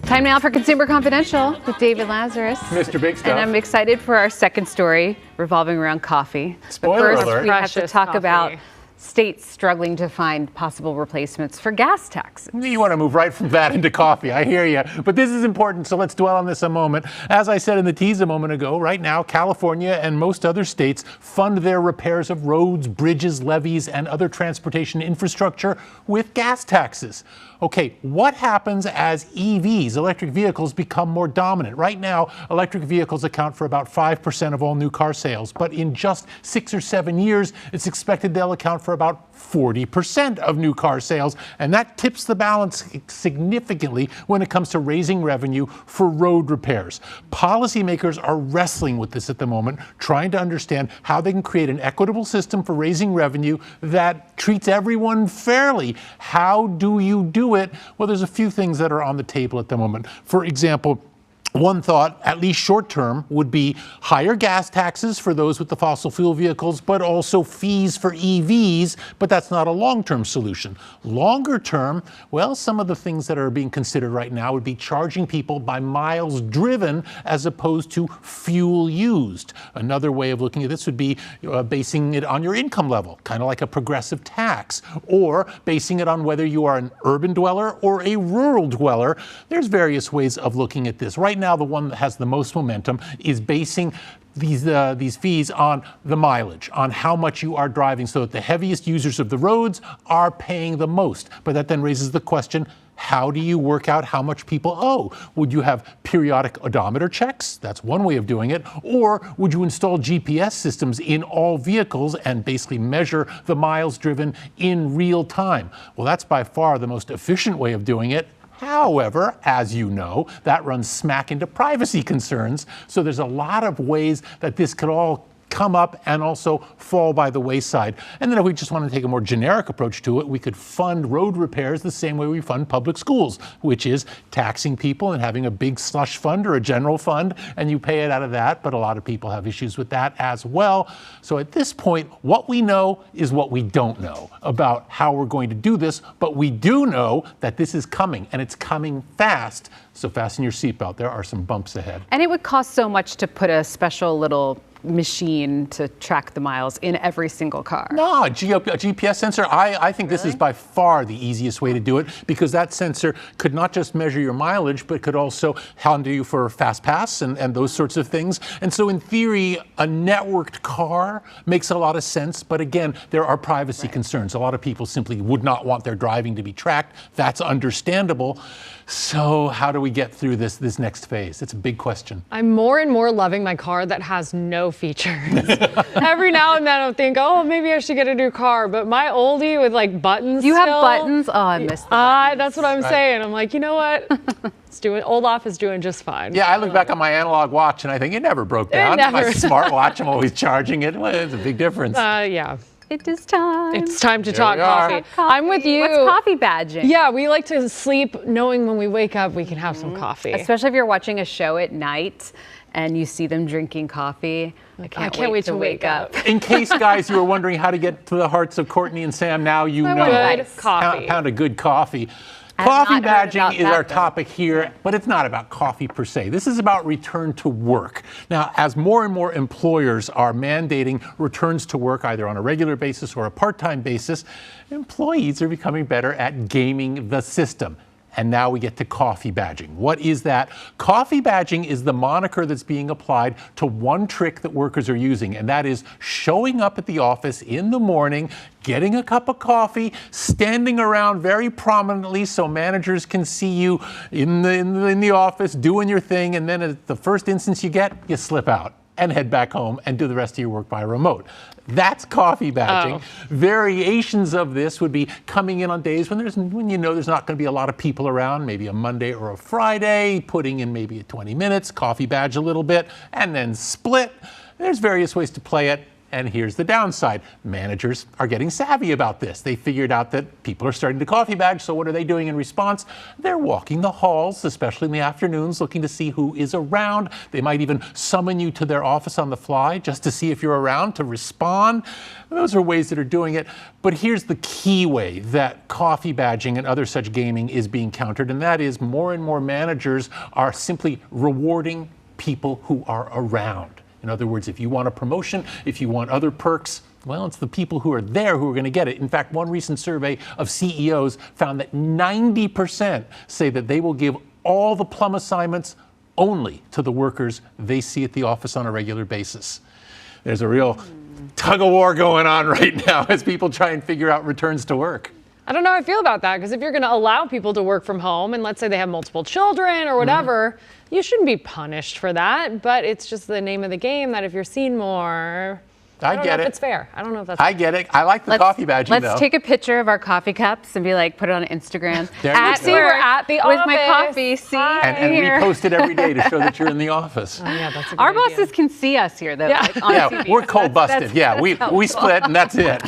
Time now for Consumer Confidential with David Lazarus. Mr. Big Stuff. And I'm excited for our second story revolving around coffee. Spoiler but first, alert. we have to Precious talk coffee. about states struggling to find possible replacements for gas taxes. You want to move right from that into coffee. I hear you. But this is important, so let's dwell on this a moment. As I said in the tease a moment ago, right now, California and most other states fund their repairs of roads, bridges, levees, and other transportation infrastructure with gas taxes. Okay, what happens as EVs, electric vehicles, become more dominant? Right now, electric vehicles account for about 5% of all new car sales, but in just 6 or 7 years, it's expected they'll account for about 40% of new car sales, and that tips the balance significantly when it comes to raising revenue for road repairs. Policymakers are wrestling with this at the moment, trying to understand how they can create an equitable system for raising revenue that treats everyone fairly. How do you do it? Well, there's a few things that are on the table at the moment. For example, one thought, at least short term, would be higher gas taxes for those with the fossil fuel vehicles, but also fees for EVs, but that's not a long-term solution. Longer term, well, some of the things that are being considered right now would be charging people by miles driven as opposed to fuel used. Another way of looking at this would be basing it on your income level, kind of like a progressive tax, or basing it on whether you are an urban dweller or a rural dweller. There's various ways of looking at this. Right now, the one that has the most momentum is basing these fees on the mileage, on how much you are driving, so that the heaviest users of the roads are paying the most. But that then raises the question, how do you work out how much people owe? Would you have periodic odometer checks? That's one way of doing it. Or would you install GPS systems in all vehicles and basically measure the miles driven in real time? Well, that's by far the most efficient way of doing it. However, as you know, that runs smack into privacy concerns. So there's a lot of ways that this could all come up and also fall by the wayside. And then if we just want to take a more generic approach to it, we could fund road repairs the same way we fund public schools, which is taxing people and having a big slush fund or a general fund, and you pay it out of that. But a lot of people have issues with that as well. So at this point, what we know is what we don't know about how we're going to do this, but we do know that this is coming, and it's coming fast. So fasten your seatbelt. There are some bumps ahead. And it would cost so much to put a special little machine to track the miles in every single car. No, a GPS sensor, I think this is by far the easiest way to do it, because that sensor could not just measure your mileage, but could also hound you for fast pass and those sorts of things. And so in theory, a networked car makes a lot of sense. But again, there are privacy concerns. A lot of people simply would not want their driving to be tracked. That's understandable. So how do we get through this next phase? It's a big question. I'm more and more loving my car that has no features. Every now and then I'll think, oh, maybe I should get a new car. But my oldie with like buttons. You still, have buttons? Oh, I miss the buttons. That's what I'm saying. I'm like, you know what? Olaf is doing just fine. Yeah, I look back on my analog watch and I think it never broke down. never. My smartwatch, I'm always charging it. Well, it's a big difference. Yeah. It is time. It's time to Here talk we are. coffee. I'm with you. What's coffee badging? Yeah, we like to sleep knowing when we wake up we can have some coffee. Especially if you're watching a show at night and you see them drinking coffee. I can't wait to wake up. In case, guys, you were wondering how to get to the hearts of Courtney and Sam, now you know. Good coffee. Pound of good coffee. have Coffee not heard badging about is that, our though. topic here, but it's not about coffee per se. This is about return to work. Now, as more and more employers are mandating returns to work either on a regular basis or a part-time basis, employees are becoming better at gaming the system. And now we get to coffee badging. What is that? Coffee badging is the moniker that's being applied to one trick that workers are using, and that is showing up at the office in the morning, getting a cup of coffee, standing around very prominently so managers can see you in the office doing your thing, and then at the first instance you get, you slip out and head back home and do the rest of your work by remote. That's coffee badging. Variations of this would be coming in on days when you know there's not going to be a lot of people around, maybe a Monday or a Friday, putting in maybe 20 minutes, coffee badge a little bit, and then split. There's various ways to play it. And here's the downside. Managers are getting savvy about this. They figured out that people are starting to coffee bag, so what are they doing in response? They're walking the halls, especially in the afternoons, looking to see who is around. They might even summon you to their office on the fly just to see if you're around to respond. Those are ways that are doing it. But here's the key way that coffee badging and other such gaming is being countered, and that is more and more managers are simply rewarding people who are around. In other words, if you want a promotion, if you want other perks, well, it's the people who are there who are going to get it. In fact, one recent survey of CEOs found that 90% say that they will give all the plum assignments only to the workers they see at the office on a regular basis. There's a real tug of war going on right now as people try and figure out returns to work. I don't know how I feel about that, because if you're going to allow people to work from home, and let's say they have multiple children or whatever, you shouldn't be punished for that. But it's just the name of the game that if you're seen more, I don't know if it's fair. I don't know if that's I get it. I like the coffee badging, though. Let's take a picture of our coffee cups and be like, put it on Instagram. There you At go. we're at the with office. my coffee. See, And here. repost it every day to show that you're in the office. Yeah, that's a good Our idea. bosses can see us here, though. Yeah. Like, on Yeah, TV. we're So cold busted. that's Yeah, we helpful. split and that's it.